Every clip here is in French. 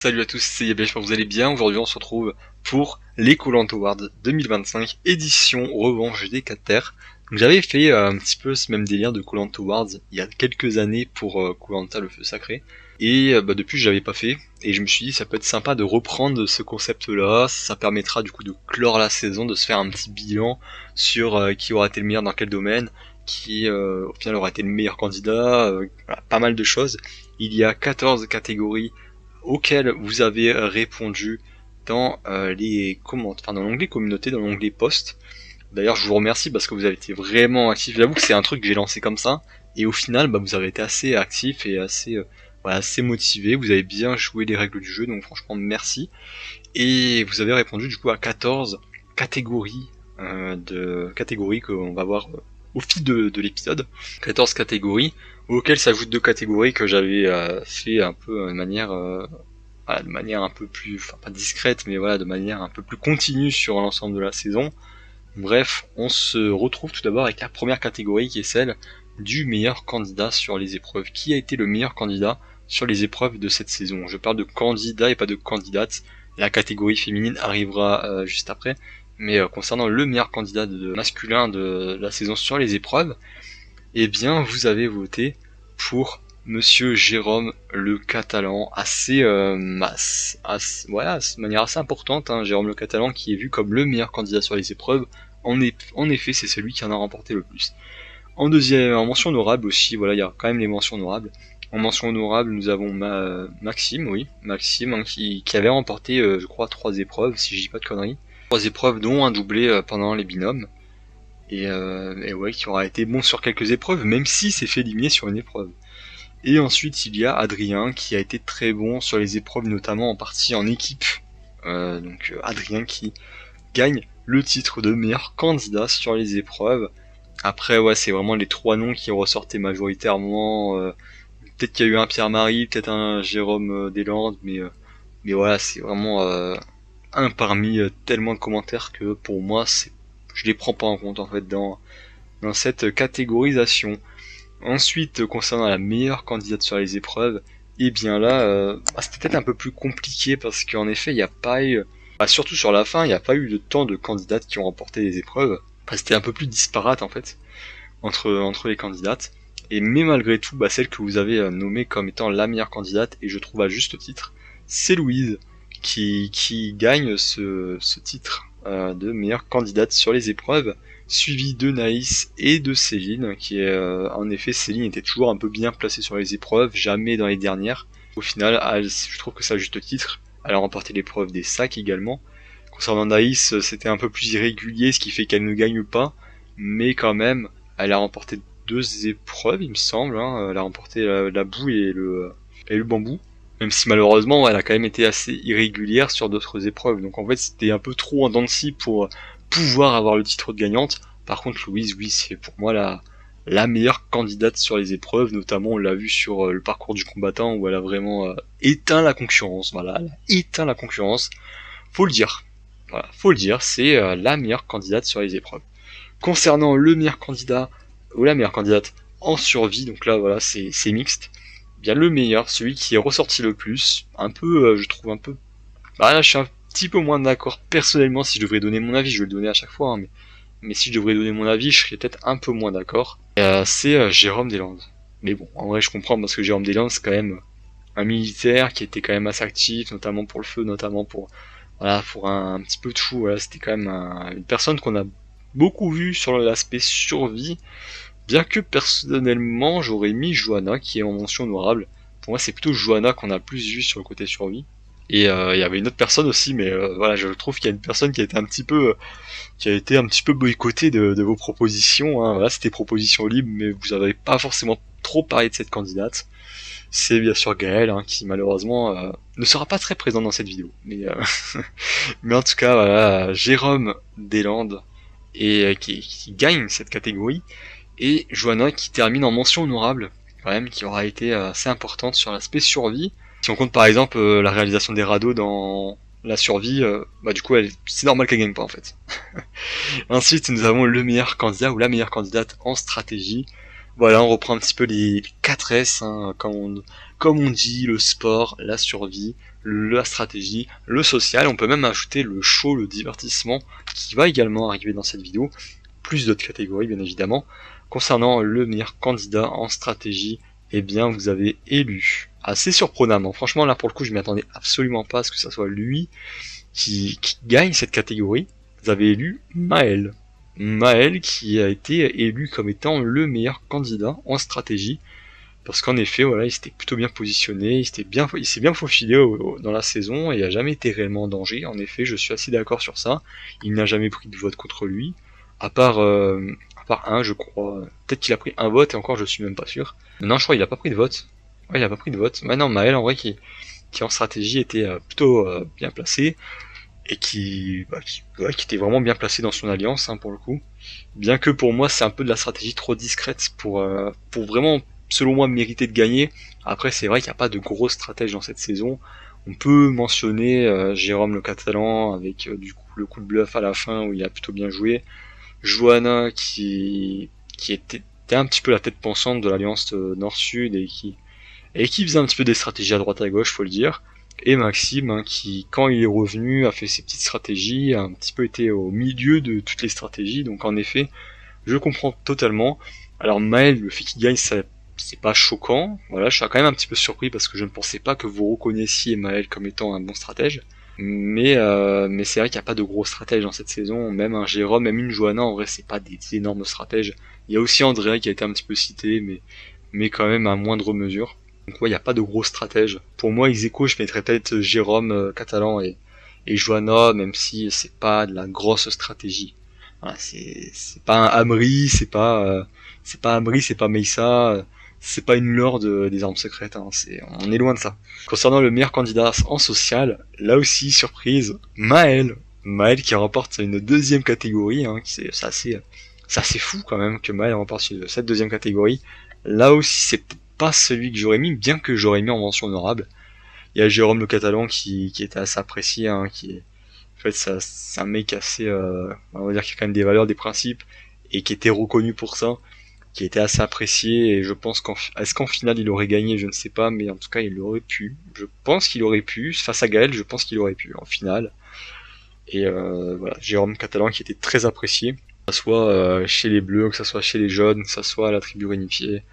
Salut à tous, c'est Yabé, j'espère que vous allez bien. Aujourd'hui on se retrouve pour les Koh-Lanta Awards 2025, édition revanche des 4 terres. Donc j'avais fait un petit peu ce même délire de Koh-Lanta Awards il y a quelques années pour Koh-Lanta le feu sacré. Et depuis je l'avais pas fait, et je me suis dit ça peut être sympa de reprendre ce concept là, ça permettra du coup de clore la saison, de se faire un petit bilan sur qui aura été le meilleur dans quel domaine, qui au final aura été le meilleur candidat, voilà, pas mal de choses. Il y a 14 catégories auxquels vous avez répondu dans les commentaires, enfin dans l'onglet communauté, dans l'onglet post. D'ailleurs, je vous remercie parce que vous avez été vraiment actifs. J'avoue que c'est un truc que j'ai lancé comme ça, et au final, vous avez été assez actifs et assez, assez motivés. Vous avez bien joué les règles du jeu, donc franchement, merci. Et vous avez répondu du coup à 14 catégories qu'on va voir au fil de l'épisode. 14 catégories auxquelles s'ajoutent deux catégories que j'avais fait un peu de manière un peu plus, enfin pas discrète, mais voilà, de manière un peu plus continue sur l'ensemble de la saison. Bref, on se retrouve tout d'abord avec la première catégorie qui est celle du meilleur candidat sur les épreuves. Qui a été le meilleur candidat sur les épreuves de cette saison? Je parle de candidat et pas de candidate. La catégorie féminine arrivera juste après. Mais concernant le meilleur candidat masculin de la saison sur les épreuves, eh bien vous avez voté pour Monsieur Jérôme Le Catalan, de manière assez importante, hein, Jérôme Le Catalan qui est vu comme le meilleur candidat sur les épreuves. En effet, c'est celui qui en a remporté le plus. En deuxième, en mention honorable aussi, voilà, il y a quand même les mentions honorables. En mention honorable, nous avons Maxime, hein, qui avait remporté, je crois, 3 épreuves, si je dis pas de conneries. 3 épreuves, dont un doublé pendant les binômes. Et ouais, qui aura été bon sur quelques épreuves, même s'il s'est fait éliminer sur une épreuve. Et ensuite, il y a Adrien, qui a été très bon sur les épreuves, notamment en partie en équipe. Adrien qui gagne le titre de meilleur candidat sur les épreuves. Après, ouais, c'est vraiment les 3 noms qui ressortaient majoritairement. Peut-être qu'il y a eu un Pierre-Marie, peut-être un Jérôme Deslandes, mais voilà, c'est vraiment un parmi tellement de commentaires que pour moi, je les prends pas en compte en fait dans cette catégorisation. Ensuite, concernant la meilleure candidate sur les épreuves, et bien là, c'était peut-être un peu plus compliqué parce qu'en effet, il n'y a pas eu, surtout sur la fin, il n'y a pas eu de tant de candidates qui ont remporté les épreuves. C'était un peu plus disparate en fait entre les candidates. Mais malgré tout, celle que vous avez nommée comme étant la meilleure candidate, et je trouve à juste titre, c'est Louise qui gagne ce titre de meilleure candidate sur les épreuves, suivi de Naïs et de Céline, qui est en effet, Céline était toujours un peu bien placée sur les épreuves, jamais dans les dernières. Au final, je trouve que c'est à juste titre. Elle a remporté l'épreuve des sacs également. Concernant Naïs, c'était un peu plus irrégulier, ce qui fait qu'elle ne gagne pas, mais quand même, elle a remporté 2 épreuves, il me semble. Hein. Elle a remporté la boue et le bambou. Même si malheureusement, elle a quand même été assez irrégulière sur d'autres épreuves. Donc en fait, c'était un peu trop en dents de scie pour pouvoir avoir le titre de gagnante. Par contre, Louise, oui, c'est pour moi la meilleure candidate sur les épreuves. Notamment, on l'a vu sur le parcours du combattant où elle a vraiment éteint la concurrence. Voilà, elle a éteint la concurrence. Faut le dire. Voilà, faut le dire, c'est la meilleure candidate sur les épreuves. Concernant le meilleur candidat ou la meilleure candidate en survie, donc là, voilà, c'est mixte. Bien le meilleur, celui qui est ressorti le plus, un peu, je trouve un peu... là, je suis un petit peu moins d'accord personnellement. Si je devrais donner mon avis, je vais le donner à chaque fois, hein, mais si je devrais donner mon avis, je serais peut-être un peu moins d'accord. C'est Jérôme Deslandes. Mais bon, en vrai, je comprends parce que Jérôme Deslandes, c'est quand même un militaire qui était quand même assez actif, notamment pour le feu, notamment pour un petit peu de tout. Voilà, c'était quand même une personne qu'on a beaucoup vu sur l'aspect survie. Bien que personnellement, j'aurais mis Johanna qui est en mention honorable. Pour moi, c'est plutôt Johanna qu'on a plus vu sur le côté survie. Et il y avait une autre personne aussi, mais voilà, je trouve qu'il y a une personne qui a été un petit peu boycottée de vos propositions. Hein. Voilà, c'était proposition libre, mais vous n'avez pas forcément trop parlé de cette candidate. C'est bien sûr Gaëlle, hein, qui malheureusement ne sera pas très présent dans cette vidéo. Mais en tout cas, voilà, Jérôme Deslandes et qui gagne cette catégorie, et Johanna qui termine en mention honorable, quand même, qui aura été assez importante sur l'aspect survie. Si on compte par exemple la réalisation des radeaux dans la survie, du coup c'est normal qu'elle gagne pas en fait. Ensuite nous avons le meilleur candidat ou la meilleure candidate en stratégie. Voilà, on reprend un petit peu les 4 S, hein, comme on dit, le sport, la survie, la stratégie, le social, on peut même ajouter le show, le divertissement, qui va également arriver dans cette vidéo, plus d'autres catégories bien évidemment. Concernant le meilleur candidat en stratégie, eh bien vous avez élu, assez surprenamment, franchement là pour le coup je m'y attendais absolument pas à ce que ça soit lui qui gagne cette catégorie, vous avez élu Maël. Maël qui a été élu comme étant le meilleur candidat en stratégie, parce qu'en effet, voilà, il s'était plutôt bien positionné, il s'est bien faufilé dans la saison et il n'a jamais été réellement en danger. En effet, je suis assez d'accord sur ça. Il n'a jamais pris de vote contre lui, à part un, je crois. Peut-être qu'il a pris un vote et encore, je suis même pas sûr. Non, je crois qu'il a pas pris de vote. Ouais, il a pas pris de vote. Maintenant, Maël, en vrai, qui en stratégie était plutôt bien placé et qui était vraiment bien placé dans son alliance, hein, pour le coup. Bien que pour moi, c'est un peu de la stratégie trop discrète pour vraiment, selon moi, mériter de gagner. Après, c'est vrai qu'il n'y a pas de gros stratèges dans cette saison. On peut mentionner Jérôme le Catalan avec du coup le coup de bluff à la fin où il a plutôt bien joué. Johanna qui était un petit peu la tête pensante de l'alliance Nord-Sud et qui faisait un petit peu des stratégies à droite à gauche, faut le dire. Et Maxime, hein, qui, quand il est revenu, a fait ses petites stratégies, a un petit peu été au milieu de toutes les stratégies, donc en effet, je comprends totalement. Alors Maël, le fait qu'il gagne, c'est pas choquant, voilà, je suis quand même un petit peu surpris parce que je ne pensais pas que vous reconnaissiez Maël comme étant un bon stratège. Mais c'est vrai qu'il n'y a pas de gros stratèges dans cette saison, même un Jérôme, même une Johanna, en vrai c'est pas des énormes stratèges. Il y a aussi Andrea qui a été un petit peu cité, mais quand même à moindre mesure. Donc ouais, il n'y a pas de gros stratèges. Pour moi, ex aequo, je mettrais peut-être Jérôme Catalan et Johanna, même si c'est pas de la grosse stratégie. Voilà, c'est pas un Amri, c'est pas Amri, c'est pas Meissa, c'est pas une lord des armes secrètes, hein, on est loin de ça. Concernant le meilleur candidat en social, là aussi surprise, Maël. Maël qui remporte une deuxième catégorie, hein, c'est assez fou quand même que Maël remporte cette deuxième catégorie. Là aussi c'est pas celui que j'aurais mis, bien que j'aurais mis en mention honorable. Il y a Jérôme le Catalan qui était assez apprécié, hein, en fait c'est un mec assez, on va dire qu'il a quand même des valeurs, des principes, et qui était reconnu pour ça, qui était assez apprécié, et je pense est-ce qu'en finale il aurait gagné, je ne sais pas, mais en tout cas il aurait pu. Je pense qu'il aurait pu, face à Gaël, je pense qu'il aurait pu en finale. Et voilà, Jérôme Catalan qui était très apprécié, que ce soit chez les Bleus, que ce soit chez les jaunes, que ce soit à la tribu réunifiée.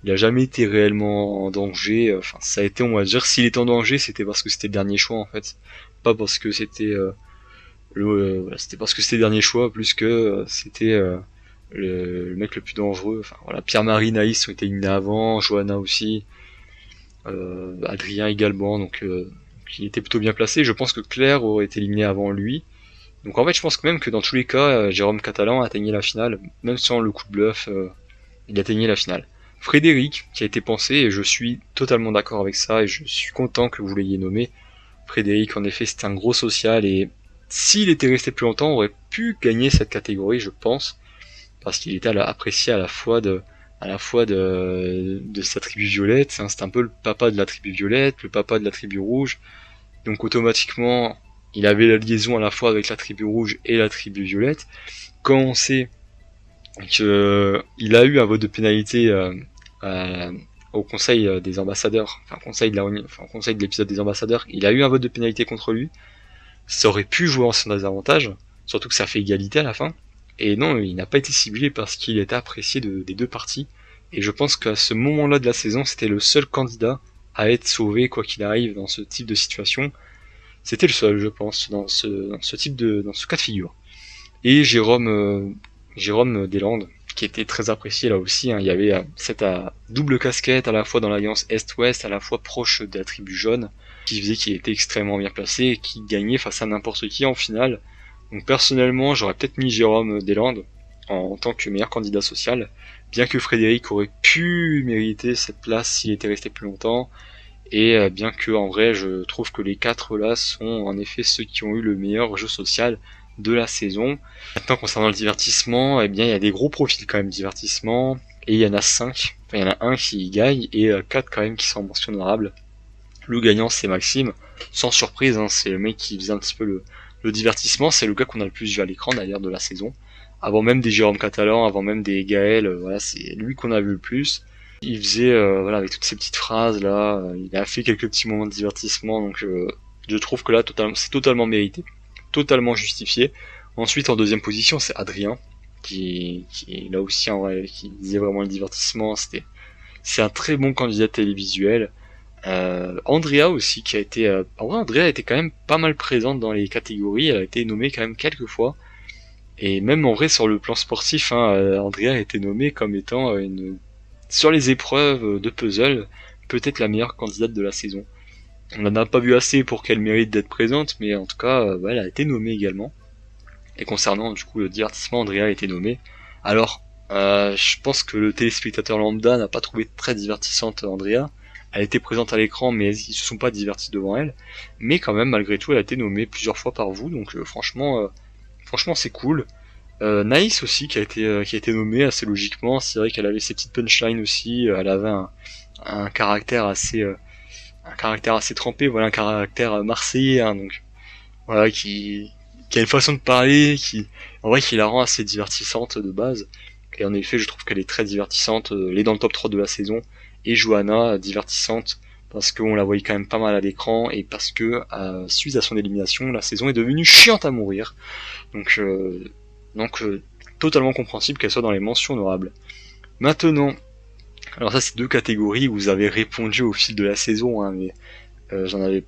Il a jamais été réellement en danger, enfin ça a été, on va dire, s'il était en danger c'était parce que c'était le dernier choix en fait, pas parce que c'était voilà, c'était parce que c'était le dernier choix plus que c'était le mec le plus dangereux. Enfin voilà, Pierre-Marie, Naïs ont été éliminés avant, Johanna aussi, Adrien également, donc il était plutôt bien placé. Je pense que Claire aurait été éliminée avant lui, donc en fait je pense que même que dans tous les cas Jérôme Catalan atteignait la finale, même sans le coup de bluff, il atteignait la finale. Frédéric, qui a été pensé, et je suis totalement d'accord avec ça, et je suis content que vous l'ayez nommé. Frédéric, en effet, c'était un gros social, et s'il était resté plus longtemps, on aurait pu gagner cette catégorie, je pense, parce qu'il était apprécié à la fois de sa tribu violette, hein, c'est un peu le papa de la tribu violette, le papa de la tribu rouge, donc automatiquement, il avait la liaison à la fois avec la tribu rouge et la tribu violette. Quand on sait qu'il a eu un vote de pénalité au conseil des ambassadeurs, enfin conseil de l'épisode des ambassadeurs, il a eu un vote de pénalité contre lui, ça aurait pu jouer en son désavantage, surtout que ça fait égalité à la fin, et non, il n'a pas été ciblé parce qu'il était apprécié des deux parties, et je pense qu'à ce moment-là de la saison, c'était le seul candidat à être sauvé quoi qu'il arrive dans ce type de situation, c'était le seul, je pense, dans ce cas de figure. Et Jérôme Deslandes, qui était très apprécié là aussi, hein. Il y avait cette double casquette à la fois dans l'alliance Est-Ouest, à la fois proche de la tribu jaune, qui faisait qu'il était extrêmement bien placé et qui gagnait face à n'importe qui en finale. Donc personnellement, j'aurais peut-être mis Jérôme Deslandes en tant que meilleur candidat social, bien que Frédéric aurait pu mériter cette place s'il était resté plus longtemps, et bien que en vrai je trouve que les quatre là sont en effet ceux qui ont eu le meilleur jeu social de la saison. Maintenant concernant le divertissement, eh bien il y a des gros profils quand même divertissement, et il y en a 5, enfin il y en a un qui gagne et 4 quand même qui sont mention honorable. Le gagnant c'est Maxime, sans surprise, hein, c'est le mec qui faisait un petit peu le divertissement, c'est le gars qu'on a le plus vu à l'écran d'ailleurs de la saison. Avant même des Jérôme Catalan, avant même des Gaël, voilà, c'est lui qu'on a vu le plus. Il faisait, voilà, avec toutes ces petites phrases là, il a fait quelques petits moments de divertissement, donc je trouve que là, c'est totalement mérité, totalement justifié. Ensuite, en deuxième position, c'est Adrien, qui est là aussi en vrai, qui disait vraiment le divertissement. C'est un très bon candidat télévisuel. Andrea aussi, qui a été, en vrai, Andrea a été quand même pas mal présente dans les catégories. Elle a été nommée quand même quelques fois. Et même en vrai, sur le plan sportif, hein, Andrea a été nommée comme étant sur les épreuves de puzzle, peut-être la meilleure candidate de la saison. On n'en a pas vu assez pour qu'elle mérite d'être présente, mais en tout cas, elle a été nommée également. Et concernant du coup le divertissement, Andrea a été nommée. Alors, je pense que le téléspectateur lambda n'a pas trouvé très divertissante Andrea. Elle était présente à l'écran, mais ils se sont pas divertis devant elle. Mais quand même, malgré tout, elle a été nommée plusieurs fois par vous, donc franchement c'est cool. Naïs aussi qui a été nommée assez logiquement. C'est vrai qu'elle avait ses petites punchlines aussi. Elle avait un caractère assez trempé, voilà, un caractère marseillais, hein, donc voilà, qui a une façon de parler en vrai qui la rend assez divertissante de base. Et en effet, je trouve qu'elle est très divertissante. Elle est dans le top 3 de la saison. Et Johanna, divertissante parce qu'on la voyait quand même pas mal à l'écran et parce que suite à son élimination, la saison est devenue chiante à mourir. Donc totalement compréhensible qu'elle soit dans les mentions honorables. Maintenant, alors ça c'est deux catégories où vous avez répondu au fil de la saison, hein, mais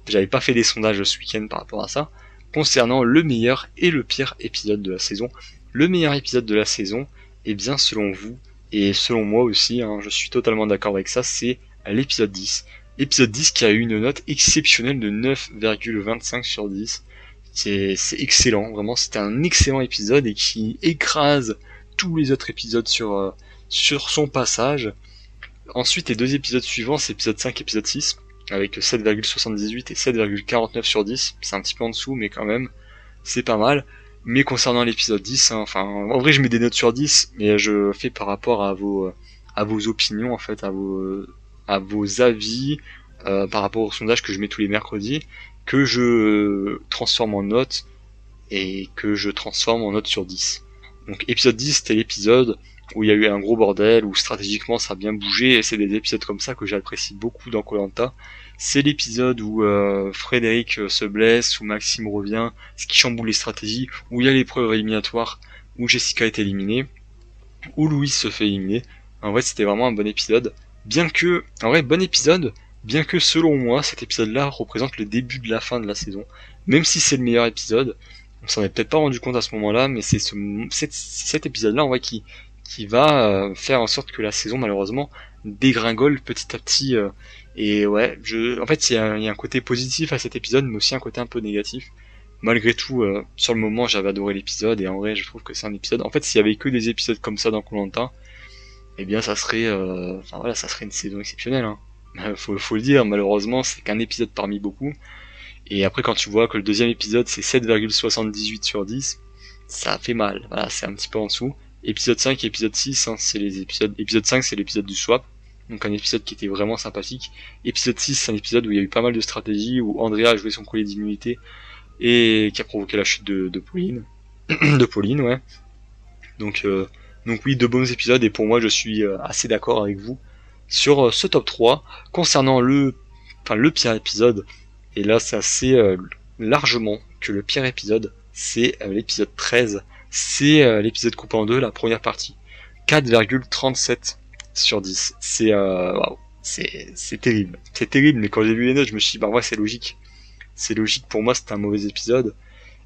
j'avais pas fait des sondages ce week-end par rapport à ça. Concernant le meilleur et le pire épisode de la saison. Le meilleur épisode de la saison, eh bien selon vous, et selon moi aussi, hein, je suis totalement d'accord avec ça, c'est l'épisode 10. Épisode 10 qui a eu une note exceptionnelle de 9,25 sur 10. C'est excellent, vraiment c'était un excellent épisode et qui écrase tous les autres épisodes sur son passage. Ensuite les deux épisodes suivants, c'est épisode 5 et épisode 6, avec 7,78 et 7,49 sur 10, c'est un petit peu en dessous mais quand même c'est pas mal. Mais concernant l'épisode 10, hein, enfin en vrai je mets des notes sur 10, mais je fais par rapport à vos opinions en fait, à vos avis, par rapport au sondage que je mets tous les mercredis, que je transforme en notes et que je transforme en notes sur 10. Donc épisode 10 c'était l'épisode où il y a eu un gros bordel, où stratégiquement ça a bien bougé, et c'est des épisodes comme ça que j'apprécie beaucoup dans Koh Lanta. C'est l'épisode où Frédéric se blesse, où Maxime revient, ce qui chamboule les stratégies, où il y a l'épreuve éliminatoire, où Jessica est éliminée, où Louise se fait éliminer. En vrai c'était vraiment un bon épisode. Bon épisode, bien que selon moi cet épisode-là représente le début de la fin de la saison. Même si c'est le meilleur épisode, on s'en est peut-être pas rendu compte à ce moment-là, mais c'est cet épisode-là en vrai qui va faire en sorte que la saison malheureusement dégringole petit à petit. Et ouais, en fait il y a un côté positif à cet épisode, mais aussi un côté un peu négatif. Malgré tout, sur le moment j'avais adoré l'épisode et en vrai je trouve que c'est un épisode. En fait, s'il y avait que des épisodes comme ça dans Koh Lanta, eh bien ça serait, ça serait une saison exceptionnelle. Hein. Faut le dire, malheureusement c'est qu'un épisode parmi beaucoup. Et après quand tu vois que le deuxième épisode c'est 7,78 sur 10, ça fait mal. Voilà, c'est un petit peu en dessous. Épisode 5 et épisode 6, hein, c'est les épisodes. Épisode 5 c'est l'épisode du swap, donc un épisode qui était vraiment sympathique. Épisode 6 c'est un épisode où il y a eu pas mal de stratégies, où Andrea a joué son collier d'immunité et qui a provoqué la chute de Pauline. De Pauline, ouais. Donc oui, deux bons épisodes et pour moi je suis assez d'accord avec vous sur ce top 3. Concernant le pire épisode, et là c'est assez largement que le pire épisode, c'est l'épisode 13. C'est l'épisode coupé en deux, la première partie. 4,37 sur 10. Waouh, c'est terrible. C'est terrible, mais quand j'ai vu les notes, je me suis dit, bah ouais, c'est logique. C'est logique, pour moi, c'était un mauvais épisode.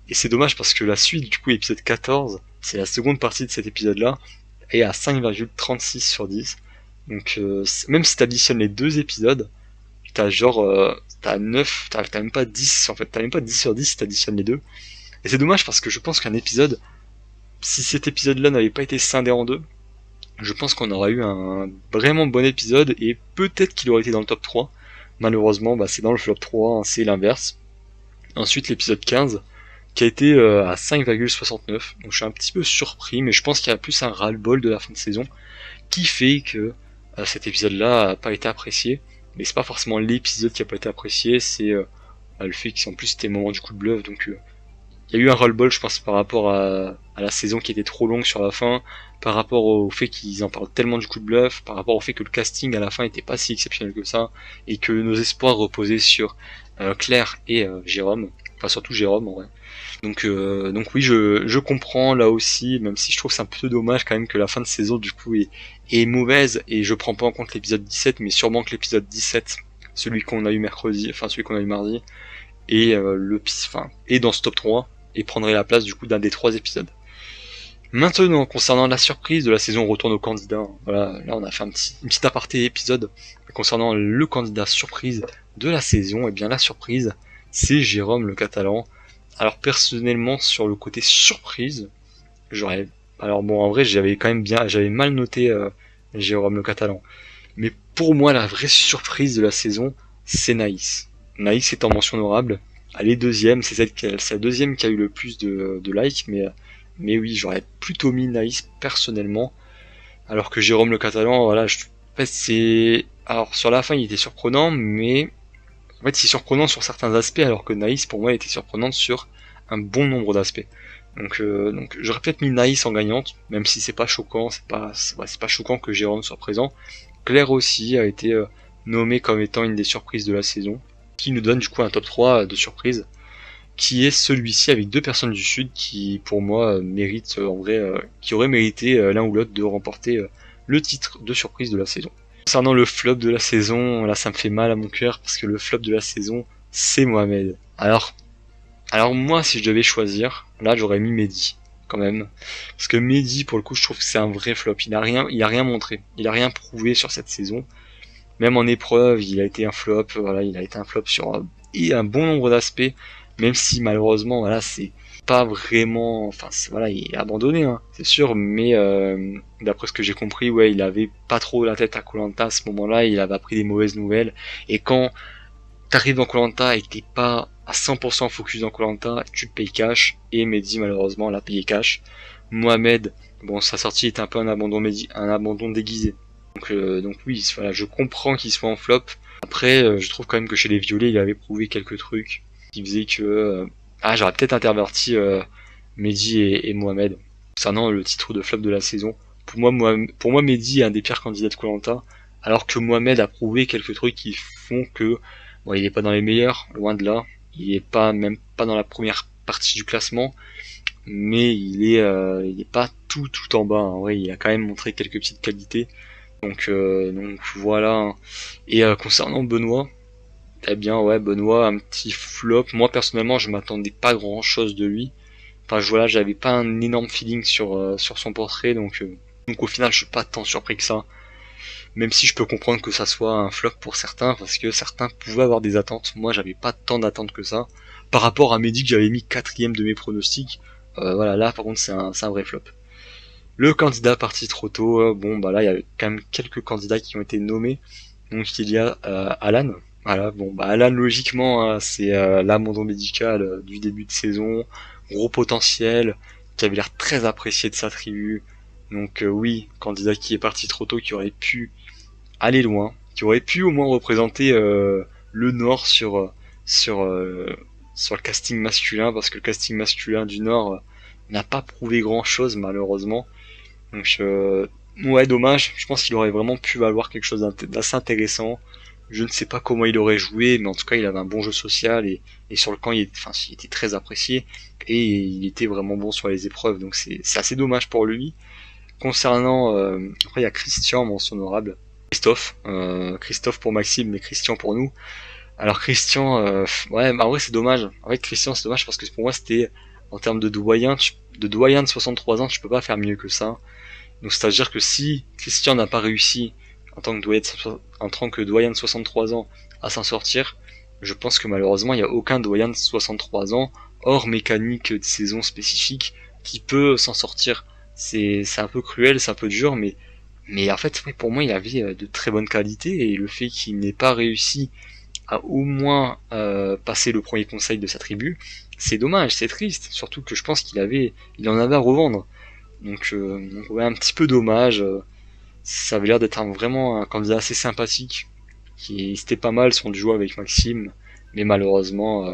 Et c'est dommage parce que la suite, du coup, épisode 14, c'est la seconde partie de cet épisode-là, est à 5,36 sur 10. Donc, même si t'additionnes les deux épisodes, t'as 9, t'as même pas 10, en fait, t'as même pas 10 sur 10 si t'additionnes les deux. Et c'est dommage parce que je pense qu'un épisode, si cet épisode-là n'avait pas été scindé en deux, je pense qu'on aurait eu un vraiment bon épisode et peut-être qu'il aurait été dans le top 3. Malheureusement, c'est dans le flop 3, hein, c'est l'inverse. Ensuite, l'épisode 15, qui a été à 5,69. Donc je suis un petit peu surpris, mais je pense qu'il y a plus un ras-le-bol de la fin de saison qui fait que cet épisode-là n'a pas été apprécié. Mais c'est pas forcément l'épisode qui a pas été apprécié, c'est le fait qu'en plus c'était le moment du coup de bluff, donc il y a eu un roll-ball, je pense, par rapport à la saison qui était trop longue sur la fin, par rapport au fait qu'ils en parlent tellement du coup de bluff, par rapport au fait que le casting à la fin était pas si exceptionnel que ça, et que nos espoirs reposaient sur Claire et Jérôme, enfin surtout Jérôme en vrai. Donc oui, je comprends là aussi, même si je trouve que c'est un peu dommage quand même que la fin de saison du coup est mauvaise, et je prends pas en compte l'épisode 17, mais sûrement que l'épisode 17, celui qu'on a eu mercredi, enfin celui qu'on a eu mardi, et enfin, et dans ce top 3, et prendrait la place du coup d'un des 3 épisodes. Maintenant, concernant la surprise de la saison, on retourne au candidat. Voilà, là on a fait une petite aparté épisode concernant le candidat surprise de la saison. Et bien la surprise, c'est Jérôme le Catalan. Alors personnellement, sur le côté surprise, j'aurais... Alors bon, en vrai, j'avais mal noté Jérôme le Catalan. Mais pour moi, la vraie surprise de la saison, c'est Naïs. Naïs est en mention honorable. Elle est deuxième, c'est la deuxième qui a eu le plus de likes, mais oui, j'aurais plutôt mis Naïs personnellement. Alors que Jérôme le Catalan, voilà, en fait, alors sur la fin, il était surprenant, mais en fait, c'est surprenant sur certains aspects, alors que Naïs, pour moi, était surprenante sur un bon nombre d'aspects. Donc j'aurais peut-être mis Naïs en gagnante, même si c'est pas choquant, c'est pas choquant que Jérôme soit présent. Claire aussi a été nommée comme étant une des surprises de la saison, qui nous donne du coup un top 3 de surprises, qui est celui-ci avec 2 personnes du Sud qui, pour moi, méritent en vrai, qui auraient mérité l'un ou l'autre de remporter le titre de surprise de la saison. Concernant le flop de la saison, là ça me fait mal à mon cœur parce que le flop de la saison, c'est Mohamed. Alors moi, si je devais choisir, là j'aurais mis Mehdi quand même, parce que Mehdi, pour le coup, je trouve que c'est un vrai flop. Il a rien montré, il a rien prouvé sur cette saison. Même en épreuve, il a été un flop. Voilà, il a été un flop sur un bon nombre d'aspects, même si malheureusement, voilà, c'est pas vraiment, enfin voilà, il est abandonné, hein, c'est sûr, mais d'après ce que j'ai compris, ouais, il avait pas trop la tête à koh à ce moment-là, il avait appris des mauvaises nouvelles, et quand t'arrives dans koh et que t'es pas à 100% focus dans koh tu te payes cash, et Mehdi malheureusement l'a payé cash. Mohamed, bon, sa sortie était un peu un abandon déguisé. Donc oui, voilà, je comprends qu'il soit en flop. Après, je trouve quand même que chez les violets, il avait prouvé quelques trucs qui faisaient que j'aurais peut-être interverti Mehdi et Mohamed concernant le titre de flop de la saison. Pour moi, Mehdi est un des pires candidats de koh alors que Mohamed a prouvé quelques trucs qui font que bon, il est pas dans les meilleurs, loin de là. Il est pas même pas dans la première partie du classement, mais il est pas tout en bas. En vrai, il a quand même montré quelques petites qualités. Donc voilà. Et concernant Benoît, eh bien ouais, Benoît, un petit flop. Moi personnellement, je m'attendais pas grand chose de lui. Enfin voilà, j'avais pas un énorme feeling sur son portrait, donc au final, je suis pas tant surpris que ça. Même si je peux comprendre que ça soit un flop pour certains, parce que certains pouvaient avoir des attentes. Moi, j'avais pas tant d'attentes que ça. Par rapport à Mehdi que j'avais mis 4ème de mes pronostics, voilà, là par contre c'est un vrai flop. Le candidat parti trop tôt, bon bah là il y a quand même quelques candidats qui ont été nommés. Donc il y a Alan. Voilà, bon bah Alan logiquement c'est l'abandon médical du début de saison, gros potentiel, qui avait l'air très apprécié de sa tribu. Donc oui, candidat qui est parti trop tôt, qui aurait pu aller loin, qui aurait pu au moins représenter le Nord sur sur le casting masculin, parce que le casting masculin du Nord n'a pas prouvé grand chose malheureusement. Ouais, dommage. Je pense qu'il aurait vraiment pu valoir quelque chose d'assez intéressant. Je ne sais pas comment il aurait joué, mais en tout cas, il avait un bon jeu social et sur le camp, il était très apprécié et il était vraiment bon sur les épreuves. Donc c'est assez dommage pour lui. Concernant, après il y a Christian, mention honorable. Christophe pour Maxime, mais Christian pour nous. Alors Christian, ouais, bah en vrai c'est dommage. En fait Christian c'est dommage parce que pour moi c'était en termes de doyen de 63 ans, tu peux pas faire mieux que ça. Donc c'est-à-dire que si Christian n'a pas réussi en tant que doyen de 63 ans à s'en sortir, je pense que malheureusement il n'y a aucun doyen de 63 ans hors mécanique de saison spécifique qui peut s'en sortir. C'est un peu cruel, c'est un peu dur, mais en fait pour moi il avait de très bonnes qualités et le fait qu'il n'ait pas réussi à au moins passer le premier conseil de sa tribu, c'est dommage, c'est triste, surtout que je pense il en avait à revendre. Donc ouais, un petit peu dommage. Ça avait l'air d'être vraiment un candidat assez sympathique. C'était pas mal son duo avec Maxime, mais malheureusement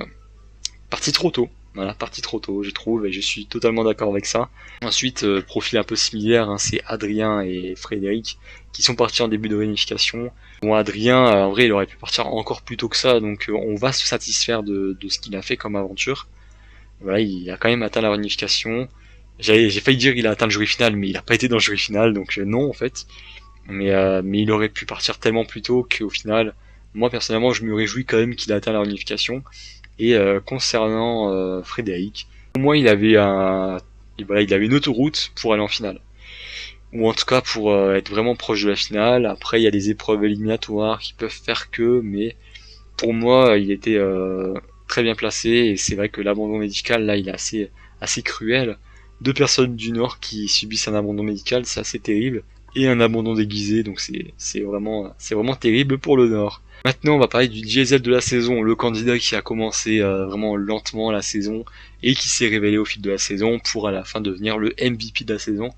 parti trop tôt. Voilà, parti trop tôt, je trouve, et je suis totalement d'accord avec ça. Ensuite, profil un peu similaire, hein, c'est Adrien et Frédéric qui sont partis en début de réunification. Bon, Adrien, en vrai, il aurait pu partir encore plus tôt que ça, donc on va se satisfaire de ce qu'il a fait comme aventure. Voilà, il a quand même atteint la réunification. J'ai failli dire qu'il a atteint le jury final, mais il a pas été dans le jury final, donc non en fait. Mais il aurait pu partir tellement plus tôt qu'au final, moi personnellement, je me réjouis quand même qu'il a atteint la réunification. Et concernant Frédéric, au moins voilà, il avait une autoroute pour aller en finale. Ou en tout cas pour être vraiment proche de la finale. Après, il y a des épreuves éliminatoires qui peuvent faire que, mais pour moi, il était très bien placé. Et c'est vrai que l'abandon médical, là, il est assez cruel. Deux personnes du Nord qui subissent un abandon médical, c'est assez terrible. Et un abandon déguisé, donc c'est vraiment terrible pour le Nord. Maintenant, on va parler du diesel de la saison, le candidat qui a commencé vraiment lentement la saison et qui s'est révélé au fil de la saison pour à la fin devenir le MVP de la saison.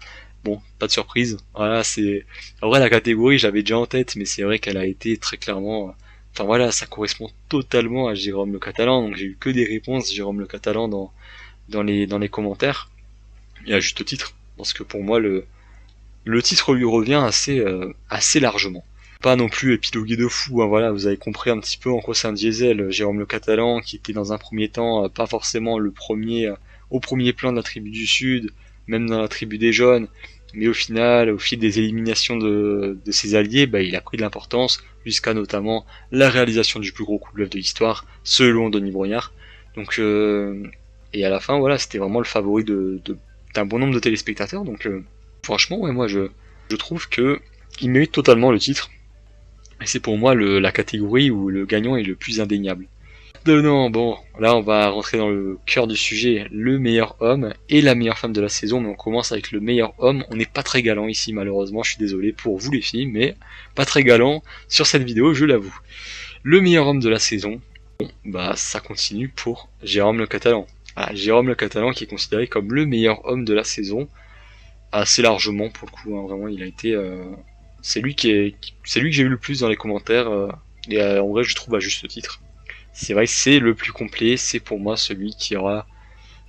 Bon, pas de surprise. Voilà, c'est en vrai la catégorie, j'avais déjà en tête, mais c'est vrai qu'elle a été très clairement. Enfin voilà, ça correspond totalement à Jérôme Le Catalan. Donc j'ai eu que des réponses Jérôme Le Catalan dans les commentaires et à juste titre, parce que pour moi le titre lui revient assez largement. Pas non plus épilogué de fou, hein, voilà, vous avez compris un petit peu en quoi c'est un diesel. Jérôme Le Catalan, qui était dans un premier temps pas forcément le premier au premier plan de la tribu du Sud, même dans la tribu des jaunes, mais au final, au fil des éliminations de ses alliés, bah, il a pris de l'importance, jusqu'à notamment la réalisation du plus gros coup de l'œuvre de l'histoire, selon Denis Brognard. Donc, et à la fin, voilà, c'était vraiment le favori d'un bon nombre de téléspectateurs, donc franchement, ouais, moi je trouve que il mérite totalement le titre. Et c'est pour moi la catégorie où le gagnant est le plus indéniable. Non, bon, là on va rentrer dans le cœur du sujet, le meilleur homme et la meilleure femme de la saison, mais on commence avec le meilleur homme. On n'est pas très galant ici malheureusement, je suis désolé pour vous les filles, mais pas très galant sur cette vidéo, je l'avoue. Le meilleur homme de la saison, bon, bah ça continue pour Jérôme Le Catalan. Ah, Jérôme Le Catalan qui est considéré comme le meilleur homme de la saison, assez largement pour le coup, hein, vraiment il a été c'est lui c'est lui que j'ai eu le plus dans les commentaires et en vrai je trouve à juste titre. C'est vrai que c'est le plus complet, c'est pour moi celui qui aura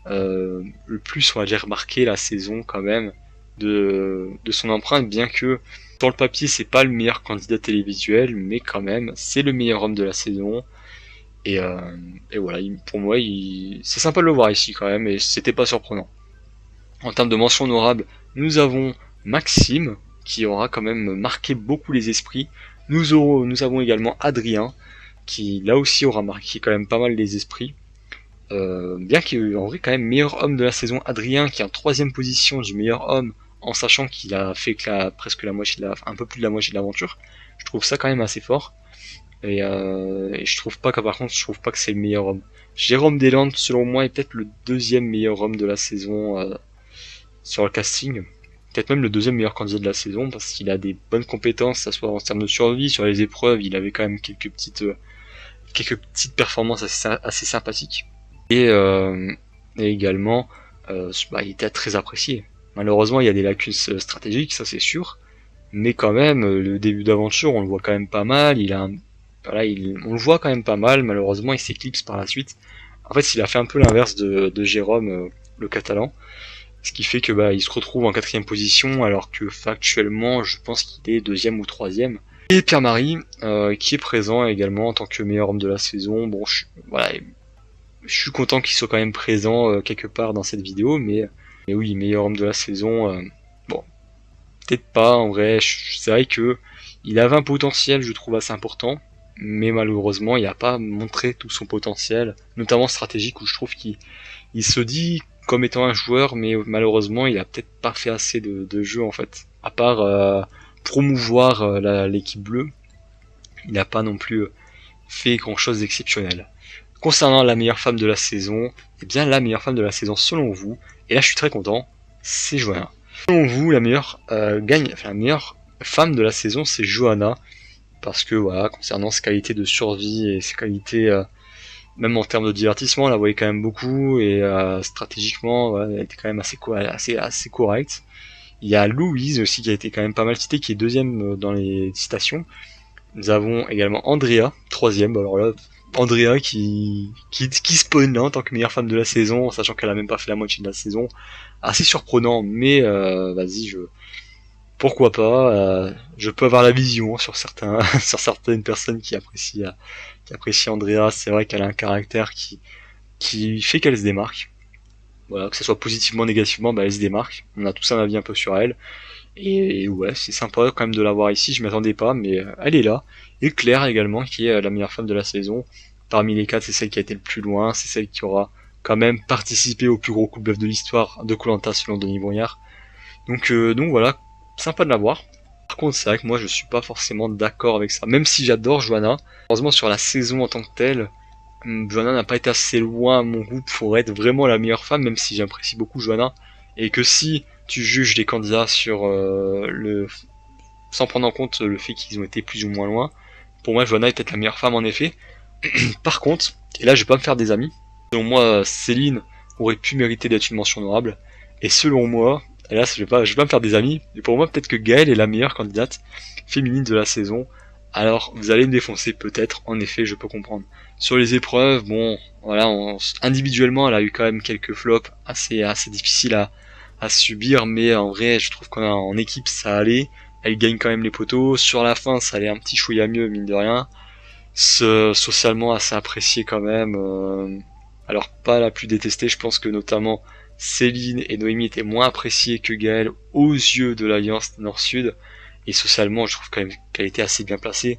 le plus on va dire marqué la saison quand même de son empreinte, bien que dans le papier c'est pas le meilleur candidat télévisuel, mais quand même c'est le meilleur homme de la saison. Et voilà, pour moi c'est sympa de le voir ici quand même et c'était pas surprenant. En termes de mention honorable, nous avons Maxime, qui aura quand même marqué beaucoup les esprits. Nous avons également Adrien, qui là aussi aura marqué quand même pas mal les esprits. Bien qu'en vrai quand même meilleur homme de la saison, Adrien qui est en troisième position du meilleur homme, en sachant qu'il a fait que presque la moitié un peu plus de la moitié de l'aventure. Je trouve ça quand même assez fort. Et je trouve pas que par contre je trouve pas que c'est le meilleur homme. Jérôme Deslandes selon moi est peut-être le deuxième meilleur homme de la saison sur le casting, peut-être même le deuxième meilleur candidat de la saison, parce qu'il a des bonnes compétences, ça soit en termes de survie, sur les épreuves, il avait quand même quelques petites performances assez sympathiques. Et également, il était très apprécié. Malheureusement, il y a des lacunes stratégiques, ça c'est sûr, mais quand même, le début d'aventure, on le voit quand même pas mal, voilà, on le voit quand même pas mal, malheureusement, il s'éclipse par la suite. En fait, il a fait un peu l'inverse de Jérôme, le catalan. Ce qui fait que il se retrouve en quatrième position alors que factuellement je pense qu'il est deuxième ou troisième. Et Pierre-Marie qui est présent également en tant que meilleur homme de la saison. Bon, voilà, je suis content qu'il soit quand même présent quelque part dans cette vidéo, mais oui, meilleur homme de la saison. Bon, peut-être pas en vrai. C'est vrai que il avait un potentiel, je trouve assez important, mais malheureusement il n'a pas montré tout son potentiel, notamment stratégique où je trouve qu'il se dit comme étant un joueur, mais malheureusement il a peut-être pas fait assez de jeu en fait. À part promouvoir l'équipe bleue, il n'a pas non plus fait grand chose d'exceptionnel. Concernant la meilleure femme de la saison, eh bien la meilleure femme de la saison selon vous, et là je suis très content, c'est Johanna. Selon vous, la meilleure la meilleure femme de la saison c'est Johanna, parce que voilà, concernant ses qualités de survie et ses qualités même en termes de divertissement, on la voyait quand même beaucoup et stratégiquement, ouais, elle était quand même assez correcte. Il y a Louise aussi qui a été quand même pas mal citée, qui est deuxième dans les citations. Nous avons également Andrea, troisième. Alors là, Andrea qui spawn là en tant que meilleure femme de la saison, sachant qu'elle a même pas fait la moitié de la saison. Assez surprenant, mais vas-y, pourquoi pas. Je peux avoir la vision sur certains, sur certaines personnes qui apprécient Andrea. C'est vrai qu'elle a un caractère qui fait qu'elle se démarque. Voilà, que ce soit positivement, négativement, bah elle se démarque. On a tous un avis un peu sur elle. Et ouais, c'est sympa quand même de la voir ici, je m'attendais pas, mais elle est là. Et Claire également, qui est la meilleure femme de la saison. Parmi les quatre, c'est celle qui a été le plus loin, c'est celle qui aura quand même participé au plus gros coup de bluff de l'histoire de koh selon Denis Brognard. Donc voilà, sympa de la voir. Par contre, c'est vrai que moi je suis pas forcément d'accord avec ça, même si j'adore Joanna. Heureusement, sur la saison en tant que telle, Joanna n'a pas été assez loin à mon goût pour être vraiment la meilleure femme, même si j'apprécie beaucoup Joanna. Et que si tu juges les candidats sur sans prendre en compte le fait qu'ils ont été plus ou moins loin, pour moi Joanna est peut-être la meilleure femme en effet. Par contre, et là je vais pas me faire des amis, selon moi Céline aurait pu mériter d'être une mention honorable, et selon moi, et là je vais pas me faire des amis, mais pour moi peut-être que Gaëlle est la meilleure candidate féminine de la saison. Alors vous allez me défoncer peut-être, en effet je peux comprendre. Sur les épreuves, bon, voilà, individuellement elle a eu quand même quelques flops assez difficiles à subir, mais en vrai je trouve qu'en équipe ça allait. Elle gagne quand même les poteaux. Sur la fin ça allait un petit chouïa mieux mine de rien. Socialement assez apprécié quand même. Alors pas la plus détestée, je pense que notamment Céline et Noémie étaient moins appréciées que Gaëlle aux yeux de l'Alliance Nord-Sud. Et socialement, je trouve quand même qu'elle était assez bien placée.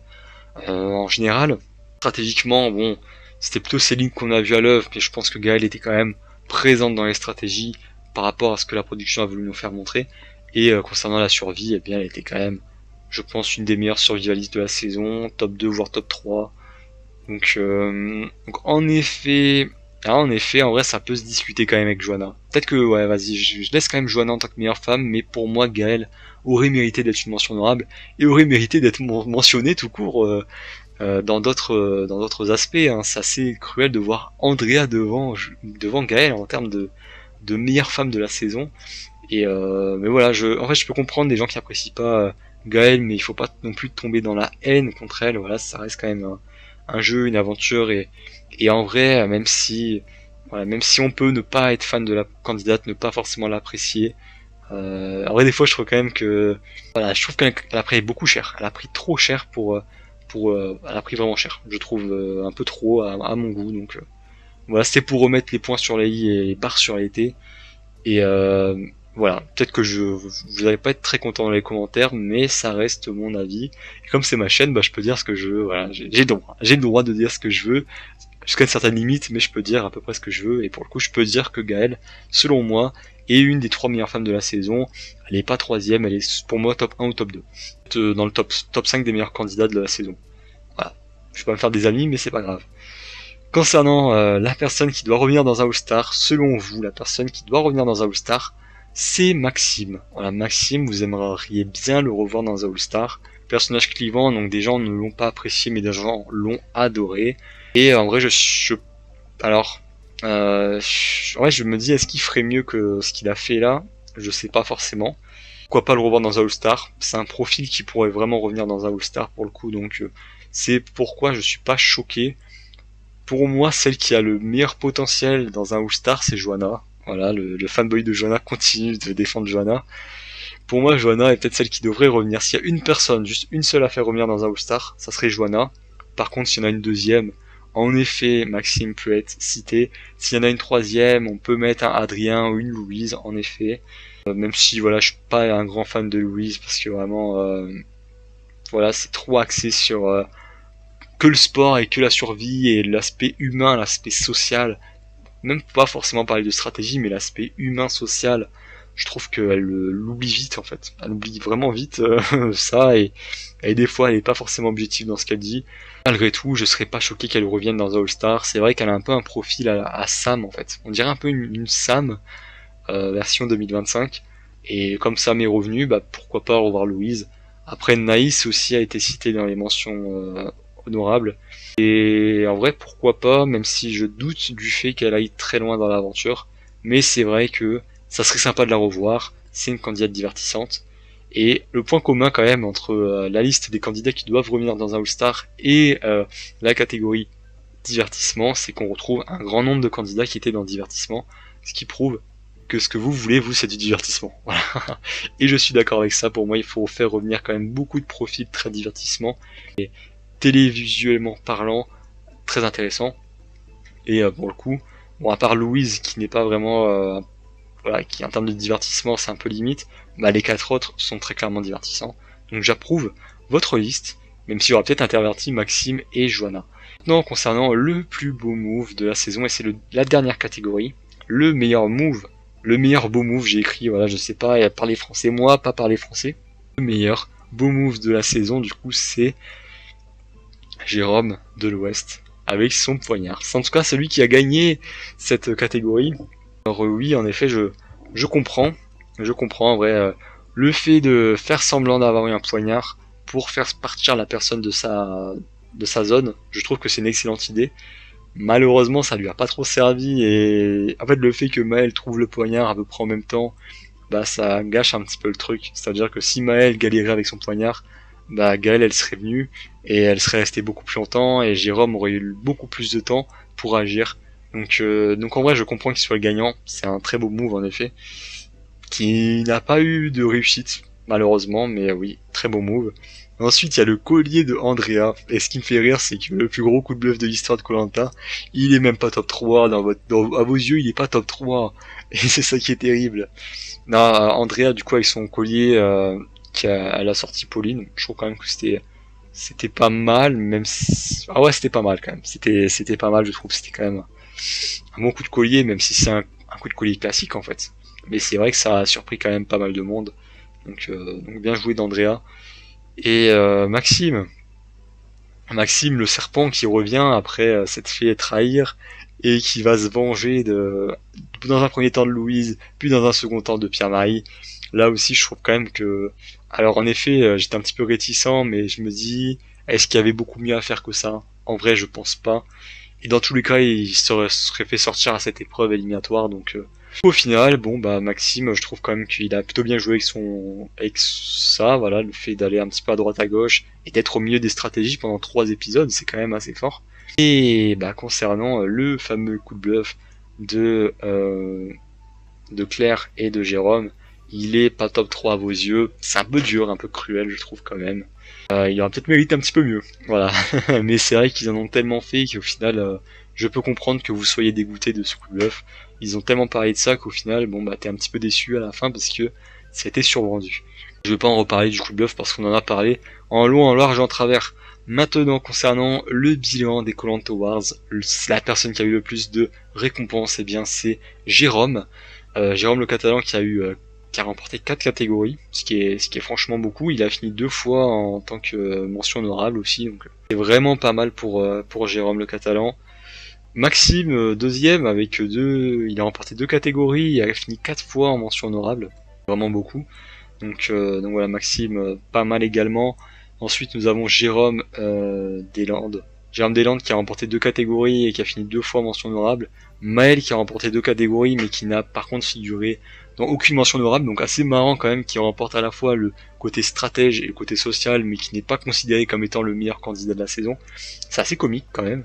En général, stratégiquement, bon, c'était plutôt Céline qu'on a vu à l'œuvre, mais je pense que Gaëlle était quand même présente dans les stratégies par rapport à ce que la production a voulu nous faire montrer. Et concernant la survie, eh bien, elle était quand même, je pense, une des meilleures survivalistes de la saison, top 2 voire top 3. Donc en effet, en vrai, ça peut se discuter quand même avec Joanna. Peut-être que, ouais, vas-y, je laisse quand même Joanna en tant que meilleure femme, mais pour moi, Gaëlle aurait mérité d'être une mention honorable et aurait mérité d'être mentionnée tout court dans d'autres aspects. Hein. C'est assez cruel de voir Andrea devant Gaëlle en termes de meilleure femme de la saison. Et mais voilà, en fait, je peux comprendre des gens qui apprécient pas Gaëlle, mais il faut pas non plus tomber dans la haine contre elle. Voilà, ça reste quand même un jeu, une aventure, et en vrai, même si on peut ne pas être fan de la candidate, ne pas forcément l'apprécier, en vrai des fois je trouve quand même que, voilà, je trouve qu'elle a pris beaucoup cher, elle a pris trop cher elle a pris vraiment cher, je trouve un peu trop à mon goût, donc voilà, c'était pour remettre les points sur les i et les barres sur les t, et voilà, peut-être que vous allez pas être très content dans les commentaires, mais ça reste mon avis. Et comme c'est ma chaîne, bah je peux dire ce que je veux. Voilà, j'ai le droit de dire ce que je veux, jusqu'à une certaine limite, mais je peux dire à peu près ce que je veux. Et pour le coup, je peux dire que Gaëlle, selon moi, est une des 3 meilleures femmes de la saison. Elle est pas troisième, elle est pour moi top 1 ou top 2. Dans le top 5 des meilleurs candidats de la saison. Voilà. Je vais pas me faire des amis, mais c'est pas grave. Concernant la personne qui doit revenir dans un All-Star, selon vous, la personne qui doit revenir dans un All-Star, c'est Maxime. Voilà, Maxime, vous aimeriez bien le revoir dans un All-Star. Personnage clivant, donc des gens ne l'ont pas apprécié, mais des gens l'ont adoré. Et en vrai, alors, je me dis, est-ce qu'il ferait mieux que ce qu'il a fait là? Je sais pas forcément. Pourquoi pas le revoir dans un All-Star? C'est un profil qui pourrait vraiment revenir dans un All-Star pour le coup, donc c'est pourquoi je suis pas choqué. Pour moi, celle qui a le meilleur potentiel dans un All-Star, c'est Joanna. Voilà, le fanboy de Joanna continue de défendre Joanna. Pour moi, Joanna est peut-être celle qui devrait revenir. S'il y a une personne, juste une seule à faire revenir dans un All-Star, ça serait Joanna. Par contre, s'il y en a une deuxième, en effet, Maxime peut être cité. S'il y en a une troisième, on peut mettre un Adrien ou une Louise, en effet. Même si, voilà, je suis pas un grand fan de Louise, parce que vraiment, voilà, c'est trop axé sur que le sport et que la survie et l'aspect humain, l'aspect social. Même pas forcément parler de stratégie, mais l'aspect humain, social, je trouve qu'elle l'oublie vite en fait. Elle oublie vraiment vite ça, et des fois elle est pas forcément objective dans ce qu'elle dit. Malgré tout, je serais pas choqué qu'elle revienne dans un All-Star. C'est vrai qu'elle a un peu un profil à Sam en fait. On dirait un peu une Sam version 2025. Et comme Sam est revenu, bah pourquoi pas revoir Louise. Après Naïs aussi a été citée dans les mentions honorables. Et en vrai, pourquoi pas, même si je doute du fait qu'elle aille très loin dans l'aventure. Mais c'est vrai que ça serait sympa de la revoir. C'est une candidate divertissante. Et le point commun quand même entre la liste des candidats qui doivent revenir dans un All-Star et la catégorie divertissement, c'est qu'on retrouve un grand nombre de candidats qui étaient dans le divertissement, ce qui prouve que ce que vous voulez, vous, c'est du divertissement. Voilà. Et je suis d'accord avec ça. Pour moi, il faut faire revenir quand même beaucoup de profils très divertissement et télévisuellement parlant, très intéressant. Et pour le coup, bon, à part Louise qui n'est pas vraiment, voilà, qui en termes de divertissement c'est un peu limite, bah les 4 autres sont très clairement divertissants. Donc j'approuve votre liste, même si j'aurais peut-être interverti Maxime et Johanna. Maintenant, concernant le plus beau move de la saison, et c'est la dernière catégorie, le meilleur move, le meilleur beau move, j'ai écrit, voilà, je sais pas, parler français, moi, pas parler français. Le meilleur beau move de la saison, du coup, c'est Jérôme de l'Ouest, avec son poignard. C'est en tout cas celui qui a gagné cette catégorie. Alors oui, en effet, je comprends, en vrai, le fait de faire semblant d'avoir eu un poignard pour faire partir la personne de sa zone, je trouve que c'est une excellente idée. Malheureusement, ça lui a pas trop servi et en fait, le fait que Maël trouve le poignard à peu près en même temps, bah ça gâche un petit peu le truc. C'est-à-dire que si Maël galérait avec son poignard, bah Gaëlle elle serait venue et elle serait restée beaucoup plus longtemps et Jérôme aurait eu beaucoup plus de temps pour agir. Donc en vrai, je comprends qu'il soit le gagnant. C'est un très beau move en effet, qui n'a pas eu de réussite malheureusement, mais oui, très beau move. Ensuite, il y a le collier de Andrea. Et ce qui me fait rire, c'est que le plus gros coup de bluff de l'histoire de Koh-Lanta, il est même pas top 3 à vos yeux, il est pas top 3. Et c'est ça qui est terrible. Non, Andrea, du coup, avec son collier, elle a sorti Pauline, je trouve quand même que c'était pas mal, même si... Ah ouais, c'était pas mal quand même. C'était pas mal, je trouve. C'était quand même un bon coup de collier, même si c'est un coup de collier classique en fait. Mais c'est vrai que ça a surpris quand même pas mal de monde. Donc bien joué d'Andrea. Et Maxime le serpent qui revient après s'être fait trahir et qui va se venger dans un premier temps de Louise, puis dans un second temps de Pierre-Marie. Là aussi, je trouve quand même que, alors en effet, j'étais un petit peu réticent, mais je me dis, est-ce qu'il y avait beaucoup mieux à faire que ça? En vrai, je pense pas. Et dans tous les cas, il serait fait sortir à cette épreuve éliminatoire, donc au final, bon bah Maxime, je trouve quand même qu'il a plutôt bien joué avec ça, voilà, le fait d'aller un petit peu à droite à gauche et d'être au milieu des stratégies pendant 3 épisodes, c'est quand même assez fort. Et bah concernant le fameux coup de bluff de Claire et de Jérôme, il est pas top 3 à vos yeux, c'est un peu dur, un peu cruel je trouve quand même. Il aurait peut-être mérité un petit peu mieux, voilà. Mais c'est vrai qu'ils en ont tellement fait qu'au final, je peux comprendre que vous soyez dégoûté de ce coup de bluff. Ils ont tellement parlé de ça qu'au final, bon bah t'es un petit peu déçu à la fin parce que c'était survendu. Je vais pas en reparler du coup de bluff parce qu'on en a parlé en long, en large, en travers. Maintenant, concernant le bilan des Koh-Lanta Awards, la personne qui a eu le plus de récompenses, eh bien c'est Jérôme. Jérôme le Catalan qui a remporté 4 catégories, ce qui est franchement beaucoup. Il a fini 2 fois en tant que mention honorable aussi, donc c'est vraiment pas mal pour Jérôme le Catalan. Maxime, deuxième, il a remporté 2 catégories, il a fini 4 fois en mention honorable, vraiment beaucoup. Donc voilà, Maxime, pas mal également. Ensuite, nous avons Jérôme Deslandes. Jérôme Deslandes qui a remporté 2 catégories et qui a fini 2 fois en mention honorable. Maël qui a remporté 2 catégories mais qui n'a par contre figuré dans aucune mention honorable, donc assez marrant quand même, qui remporte à la fois le côté stratège et le côté social, mais qui n'est pas considéré comme étant le meilleur candidat de la saison. C'est assez comique quand même.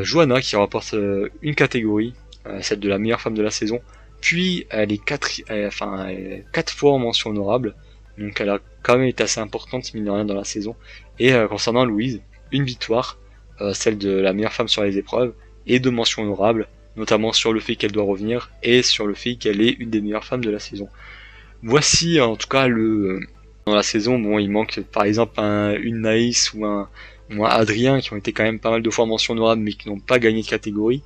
Johanna qui remporte une catégorie, celle de la meilleure femme de la saison, puis elle est 4 fois en mention honorable, donc elle a quand même été assez importante mine de rien dans la saison. Et concernant Louise, une victoire, celle de la meilleure femme sur les épreuves, et 2 mentions honorables, notamment sur le fait qu'elle doit revenir et sur le fait qu'elle est une des meilleures femmes de la saison. Voici en tout cas dans la saison, bon il manque par exemple une Naïs ou un Adrien qui ont été quand même pas mal de fois mention honorable mais qui n'ont pas gagné de catégorie.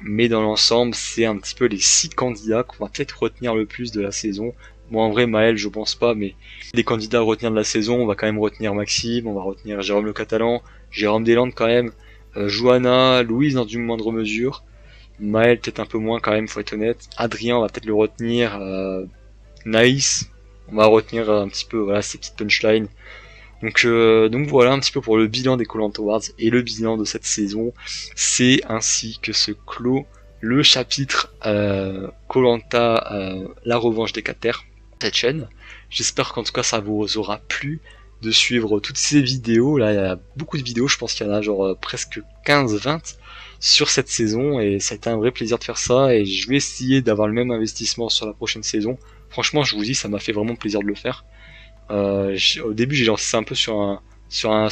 Mais dans l'ensemble, c'est un petit peu les 6 candidats qu'on va peut-être retenir le plus de la saison. Bon en vrai Maël je pense pas, mais des candidats à retenir de la saison, on va quand même retenir Maxime, on va retenir Jérôme le Catalan, Jérôme Deslandes quand même, Johanna, Louise dans une moindre mesure, Maël peut-être un peu moins quand même, faut être honnête. Adrien on va peut-être le retenir, Naïs on va retenir un petit peu voilà ces petites punchlines. Donc voilà un petit peu pour le bilan des Koh-Lanta Awards et le bilan de cette saison. C'est ainsi que se clôt le chapitre Koh-Lanta la revanche des 4 terres, cette chaîne. J'espère qu'en tout cas ça vous aura plu. de suivre toutes ces vidéos. Là, il y a beaucoup de vidéos, je pense qu'il y en a genre presque 15-20 sur cette saison, et ça a été un vrai plaisir de faire ça, et je vais essayer d'avoir le même investissement sur la prochaine saison. Franchement, je vous dis, ça m'a fait vraiment plaisir de le faire. Au début, j'ai lancé ça un peu sur un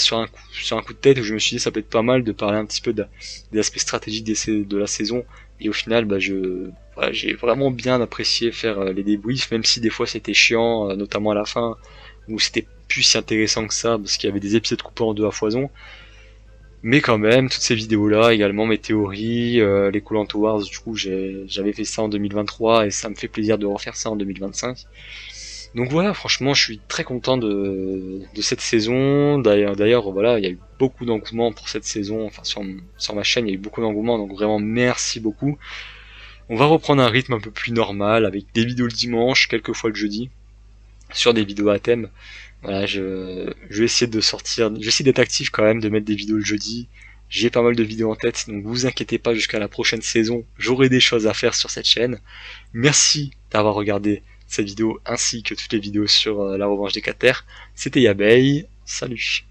coup de tête, où je me suis dit ça peut être pas mal de parler un petit peu des aspects stratégiques de la saison, et au final, voilà, j'ai vraiment bien apprécié faire les débriefs, même si des fois c'était chiant, notamment à la fin, où c'était plus si intéressant que ça, parce qu'il y avait des épisodes coupés en deux à foison. Mais quand même, toutes ces vidéos-là, également mes théories, les Call Wars, du coup, j'avais fait ça en 2023, et ça me fait plaisir de refaire ça en 2025. Donc voilà, franchement, je suis très content de cette saison. D'ailleurs, voilà, il y a eu beaucoup d'engouement pour cette saison. Enfin, sur ma chaîne, il y a eu beaucoup d'engouement, donc vraiment merci beaucoup. On va reprendre un rythme un peu plus normal, avec des vidéos le dimanche, quelques fois le jeudi, sur des vidéos à thème. Voilà, je vais essayer de sortir, je vais essayer d'être actif quand même, de mettre des vidéos le jeudi. J'ai pas mal de vidéos en tête, donc vous inquiétez pas, jusqu'à la prochaine saison, j'aurai des choses à faire sur cette chaîne. Merci d'avoir regardé cette vidéo ainsi que toutes les vidéos sur la revanche des 4 terres. C'était Yabei, salut.